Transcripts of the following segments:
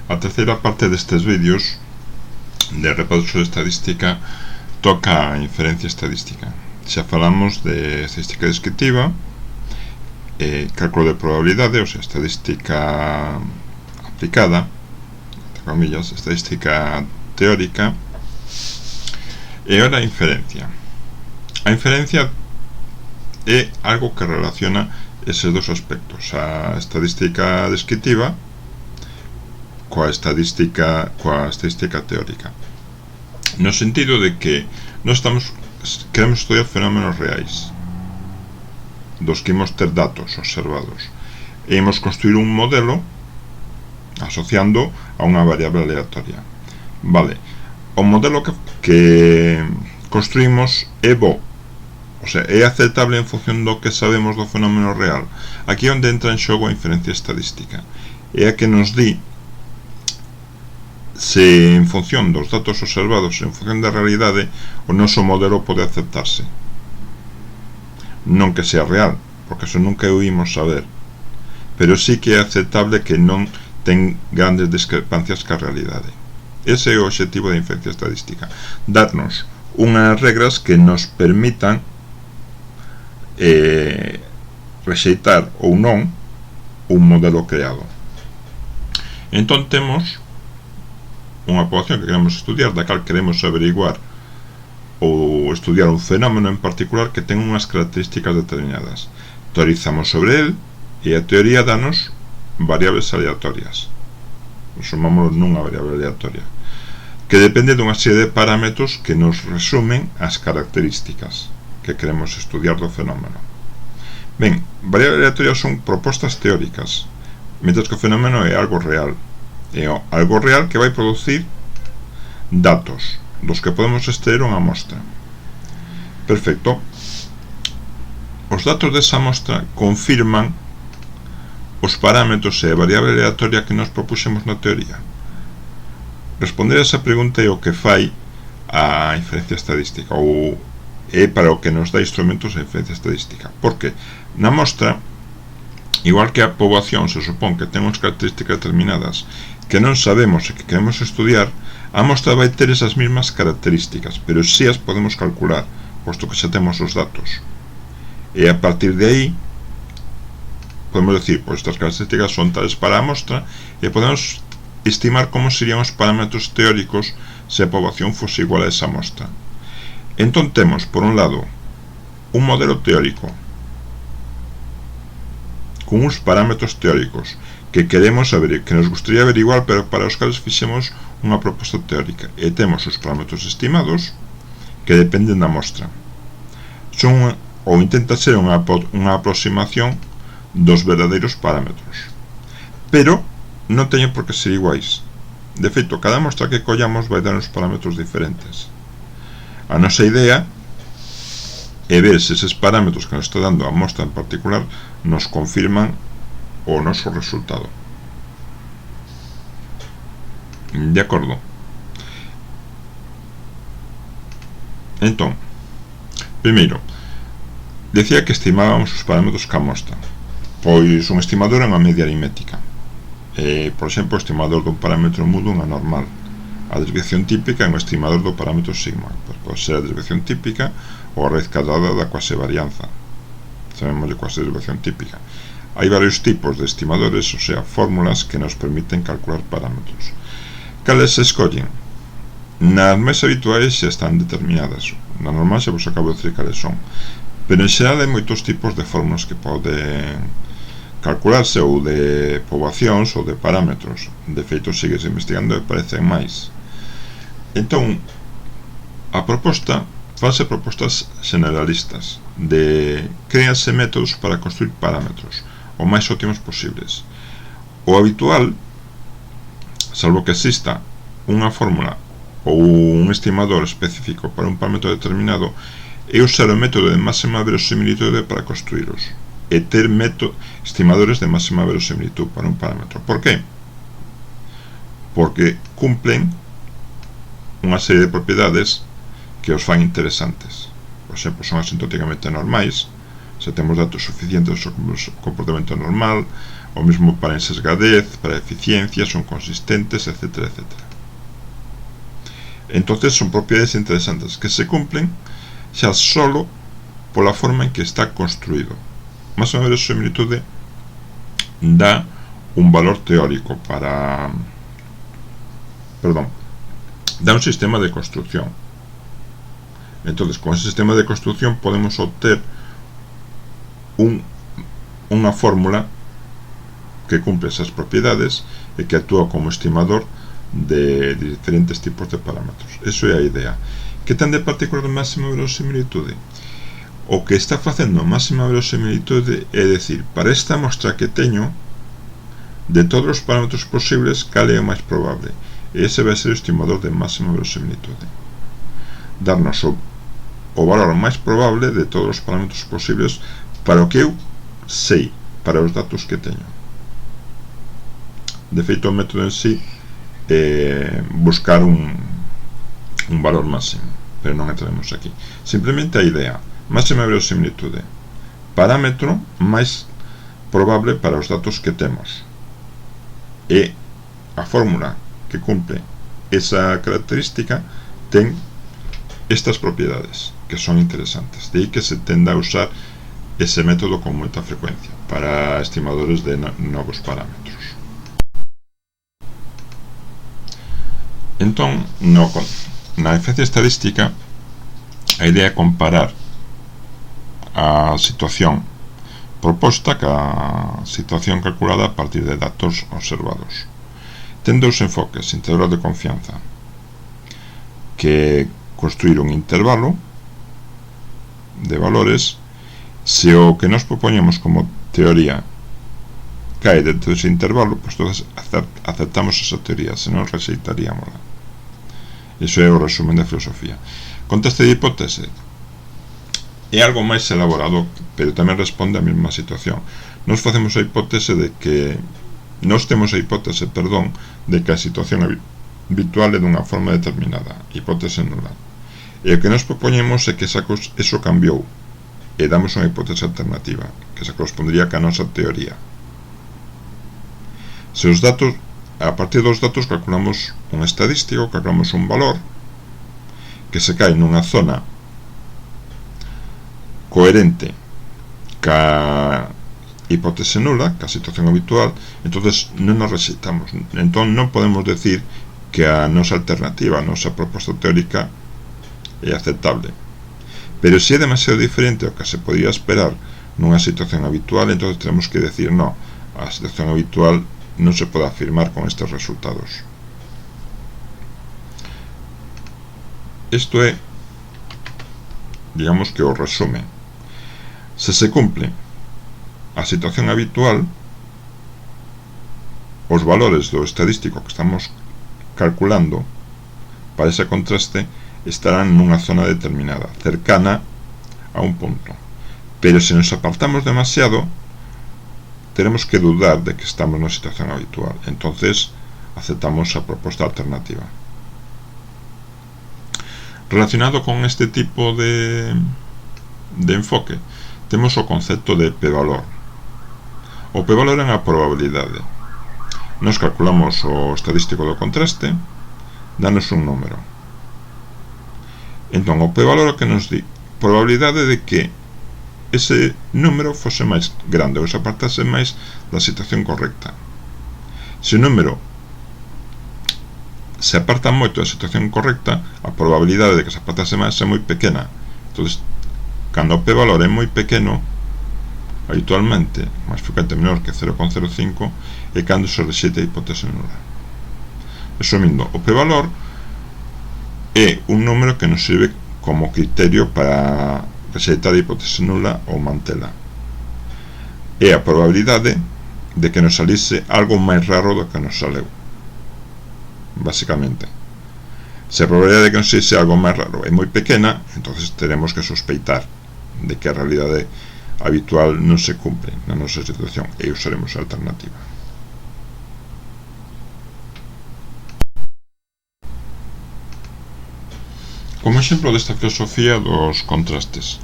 A terceira parte destes vídeos de repaso de estadística toca a inferencia estadística. Xa falamos de estadística descriptiva, cálculo de probabilidade, ou sea, estadística aplicada, entre comillas, estadística teórica, e ahora a inferencia. A inferencia é algo que relaciona eses dos aspectos, a estadística descriptiva coa estadística teórica, no sentido de que nós queremos estudiar fenómenos reais dos que imos ter datos observados e imos construir un modelo asociando a unha variable aleatoria. Vale, o modelo que construímos é bo, o sea, é aceptable en función do que sabemos do fenómeno real. Aquí é onde entra en xogo a inferencia estadística, é a que nos di se en función dos datos observados, en función da realidade, o noso modelo pode aceptarse. Non que sea real, porque eso nunca o imos saber, pero sí que é aceptable que non ten grandes discrepancias ca realidade. Ese é o obxectivo da inferencia estadística, darnos unhas regras que nos permitan rexeitar ou non un modelo creado. Entón temos unha población que queremos estudiar, da cal queremos averiguar ou estudiar un fenómeno en particular que ten unhas características determinadas. Teorizamos sobre el e a teoría danos variables aleatorias, sumámoslo nunha variable aleatoria que depende dunha serie de parámetros que nos resumen as características que queremos estudiar do fenómeno. Ben, variables aleatorias son propostas teóricas, mentre que o fenómeno é algo real, é algo real que vai producir datos dos que podemos extraer unha mostra. Perfecto. Os datos desa mostra confirman os parámetros e a variable aleatoria que nos propuxemos na teoría. Responder a esa pregunta é o que fai a inferencia estadística, ou é para o que nos dá instrumentos a inferencia estadística. Porque na mostra, igual que a poboación se supón que ten unhas características determinadas que non sabemos e que queremos estudiar, a mostra vai ter esas mesmas características, pero si as podemos calcular, posto que xa temos os datos. E a partir de aí podemos decir, pois estas características son tales para a mostra, e podemos estimar como serían os parámetros teóricos se a poboación fose igual a esa mostra. Entón temos, por un lado, un modelo teórico con uns parámetros teóricos que queremos saber, que nos gustaría averiguar, pero para os cales fixemos unha proposta teórica, e temos os parámetros estimados que dependen da mostra. Son, ou intenta ser unha aproximación dos verdadeiros parámetros, pero non teñen por que ser iguais. De feito, cada mostra que collamos vai dar uns parámetros diferentes. A nosa idea é ver se eses parámetros que nos está dando a mostra en particular nos confirman o noso resultado. De acordo. Entón, primeiro, decía que estimábamos os parámetros ca mostra. Pois un estimador é unha media aritmética. Por exemplo, o estimador dun parámetro mudo é unha normal. A desviación típica é un estimador do parámetro sigma. Pode ser a desviación típica ou a raíz cadrada da cuase varianza. Chamemos de cuase desviación típica. Hai varios tipos de estimadores, ou sea, fórmulas que nos permiten calcular parámetros. Cales se escollen? Nas máis habituais xa están determinadas. Na normal xa vos acabo de decir cales son. Pero en xeral hai moitos tipos de fórmulas que poden calcularse, ou de poboacións ou de parámetros. De feito, sigues investigando e parecen máis. Entón, a proposta fanse propostas generalistas de créanse métodos para construir parámetros o máis óptimos posibles. O habitual, salvo que exista unha fórmula ou un estimador específico para un parámetro determinado, é usar o método de máxima verosimilitude para construílos e ter estimadores de máxima verosimilitude para un parámetro. Por qué? Porque cumplen unha serie de propiedades que os fan interesantes. Por exemplo, son asintóticamente normais, se temos datos suficientes sobre o comportamento normal, O mesmo para ensesgadez, para eficiencia, son consistentes, etcétera, etcétera. Entonces son propiedades interesantes que se cumplen xa solo pola forma en que está construído. Máxima verosimilitude dá un valor teórico para... dá un sistema de construcción. Entonces, con ese sistema de construcción podemos obter unha fórmula que cumple esas propiedades e que actúa como estimador de diferentes tipos de parámetros. Eso é a idea. Que ten de particular máxima verosimilitude? O que está facendo máxima verosimilitude é decir, para esta mostra que teño, de todos os parámetros posibles, cal é o máis probable? E ese vai ser o estimador de máxima verosimilitude. Darnos o valor máis probable de todos os parámetros posibles para o que eu sei, para os datos que teño. De feito, o método en sí é buscar un valor máximo, pero non entraremos aquí. Simplemente a idea, máxima verosimilitude, parámetro máis probable para os datos que temos, e a fórmula que cumple esa característica ten estas propiedades que son interesantes. De aí que se tende a usar ese método con moita frecuencia para estimadores de novos parámetros. Entón, na eficiencia estadística, a idea é comparar a situación proposta ca situación calculada a partir de datos observados. Ten dous enfoques: intervalo de confianza, que construir un intervalo de valores. Se o que nos propoñemos como teoría cae dentro dese intervalo, pues entonces aceptamos esa teoría, senón rexeitaríamola. Iso é o resumen da filosofía. Conteste de hipótese é algo máis elaborado, pero tamén responde á mesma situación. Nos facemos a hipótese de que nos temos a hipótese, de que a situación habitual é dunha forma determinada, hipótese nula. E o que nos propoñemos é que eso cambiou, e damos unha hipótese alternativa, que se correspondería ca nosa teoría. Se os datos, a partir dos datos calculamos un estadístico, calculamos un valor que se cae nunha zona coherente ca hipótese nula, ca situación habitual, entonces non nos rexeitamos. Entón non podemos decir que a nosa alternativa, a nosa proposta teórica é aceptable. Pero se é demasiado diferente ao que se podría esperar nunha situación habitual, entonces tenemos que decir no, a situación habitual non se pode afirmar con estes resultados. Isto é, digamos que o resume. Se se cumple a situación habitual, os valores do estadístico que estamos calculando para ese contraste estarán nunha zona determinada, cercana a un punto. Pero se nos apartamos demasiado, tenemos que dudar de que estamos na situación habitual. Entonces aceptamos a proposta alternativa. Relacionado con este tipo de enfoque, temos o concepto de p-valor. O p-valor é a probabilidade. Nos calculamos o estadístico do contraste, danos un número. Entón, o p-valor que nos di probabilidade de que ese número fose máis grande ou se apartase máis da situación correcta. Se o número se aparta moito da situación correcta, a probabilidade de que se apartase máis é moi pequena. Entón, cando o p-valor é moi pequeno, habitualmente, máis frecuente menor que 0,05, é cando se rexeita a hipótese nula. Resumindo, o p-valor é un número que nos sirve como criterio para rexeitar a hipótese nula ou mantela. É a probabilidade de que nos salise algo máis raro do que nos saleu, basicamente. Se a probabilidade de que nos salise algo máis raro é moi pequena, entonces teremos que sospeitar de que a realidade habitual non se cumpre na nosa situación e usaremos a alternativa. Como exemplo desta filosofía dos contrastes,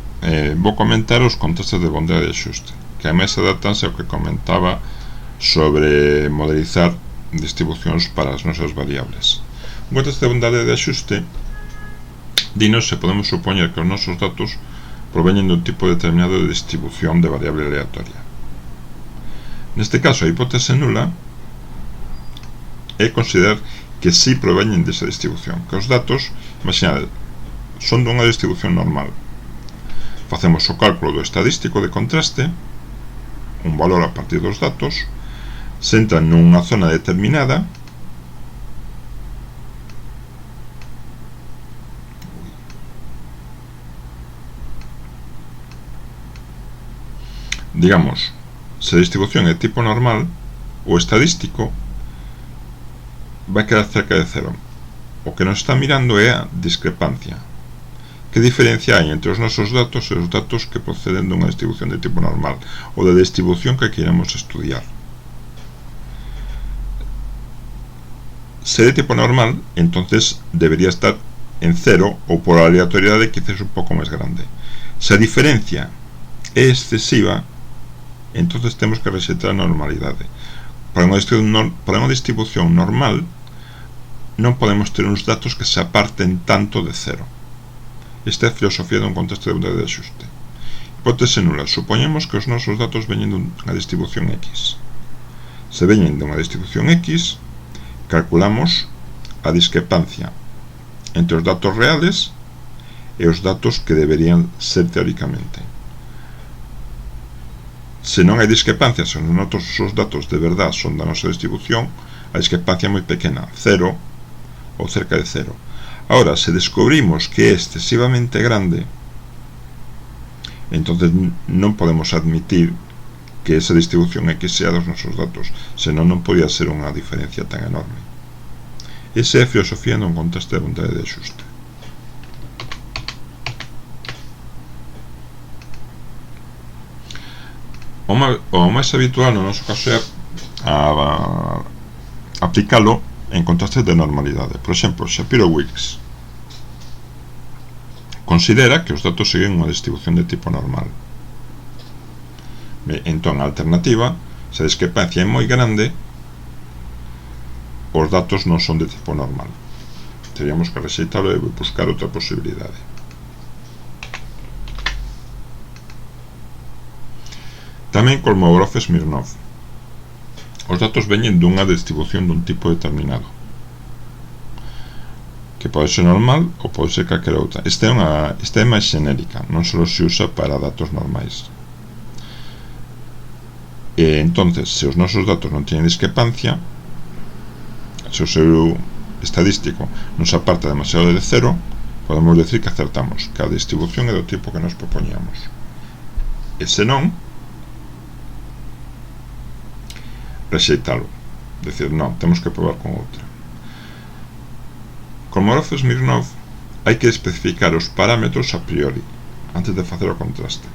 vou comentar os contrastes de bondade e xuste, que a máis adaptanse ao que comentaba sobre modelizar distribucións para as nosas variables. Un contexto de bondade de axuste dinos se podemos supoñer que os nosos datos proveñen dun tipo determinado de distribución de variable aleatoria. Neste caso, a hipótese nula é considerar que si proveñen desa distribución, que os datos, imaginad, son dunha distribución normal. Facemos o cálculo do estadístico de contraste, un valor a partir dos datos, se entra nunha zona determinada, digamos, se a distribución é tipo normal, o estadístico vai quedar cerca de cero. O que nos está mirando é a discrepancia. Que diferencia hai entre os nosos datos e os datos que proceden dunha distribución de tipo normal, ou da distribución que queremos estudiar? Se de tipo normal, entonces debería estar en cero, ou por aleatoriedade quizás un pouco máis grande. Se a diferencia é excesiva, entonces temos que rexeitar a normalidade. Para unha distribución normal non podemos ter uns datos que se aparten tanto de cero. Esta é a filosofía dun contexto de bondade de axuste. Hipótese nula. Supoñemos que os nosos datos veñen dunha distribución X. Se veñen dunha distribución X, calculamos a discrepancia entre os datos reales e os datos que deberían ser teóricamente. Se non hai discrepancia, se os nosos datos de verdad son da nosa distribución, a discrepancia é moi pequena, cero ou cerca de cero. Ahora, se descubrimos que é excesivamente grande, entonces non podemos admitir que esa distribución X sea dos nosos datos, senón non podía ser unha diferencia tan enorme. Esa é a filosofía nun contexto de bondade de axuste. O máis habitual no noso caso é aplicalo en contrastes de normalidade. Por exemplo, Shapiro-Wilks considera que os datos seguen unha distribución de tipo normal. Entón, a alternativa, se a discrepancia é moi grande, os datos non son de tipo normal. Teríamos que rexeitarlo e buscar outra posibilidade. Tamén Kolmogorov-Smirnov. Os datos veñen dunha distribución dun tipo determinado, que pode ser normal ou pode ser calquera outra. Esta é máis xenérica, non só se usa para datos normais. E entonces, se os nosos datos non teñen discrepancia, se o seu estadístico non se aparta demasiado de cero, podemos decir que acertamos, que a distribución é do tipo que nos propoñíamos. E se non, rexeitalo, decir, non, temos que probar con outra. Kolmogorov-Smirnov hai que especificar os parámetros a priori antes de facer o contraste.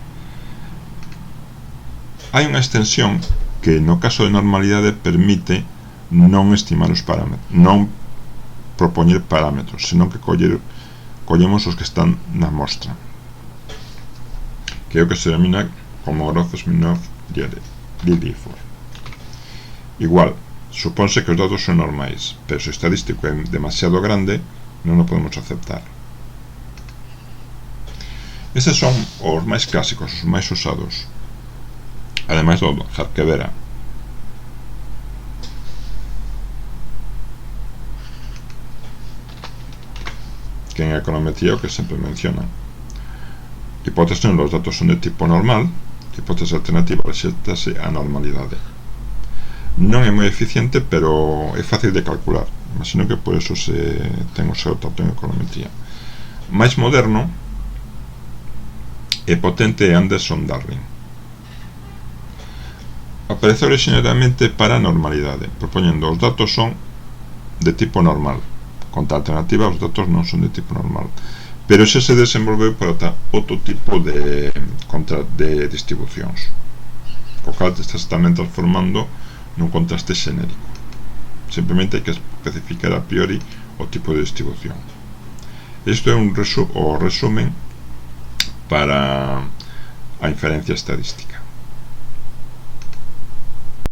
Hai unha extensión que no caso de normalidade permite non estimar os parámetros, non propoñer parámetros, senón que collemos os que están na mostra, que é o que se denomina Kolmogorov-Smirnov Liliford. Igual, supónse que os datos son normais, pero se o estadístico é demasiado grande, non o podemos aceptar. Estes son os máis clásicos, os máis usados, ademais do Harkevera. Que en econometría o que sempre mencionan. Hipótese onde os datos son de tipo normal, hipótese alternativa rexeitase a normalidade. Non é moi eficiente, pero é fácil de calcular. Imagino que por eso se ten o seu tanto en econometría. Máis moderno e potente é Anderson-Darling. Aparece originariamente para a normalidade, propoñendo os datos son de tipo normal. Contra a alternativa, os datos non son de tipo normal. Pero xa se desenvolveu para outro tipo de distribucións. O cal estás tamén transformando nun contraste xenérico. Simplemente hai que especificar a priori o tipo de distribución. Isto é o resumen para a inferencia estadística.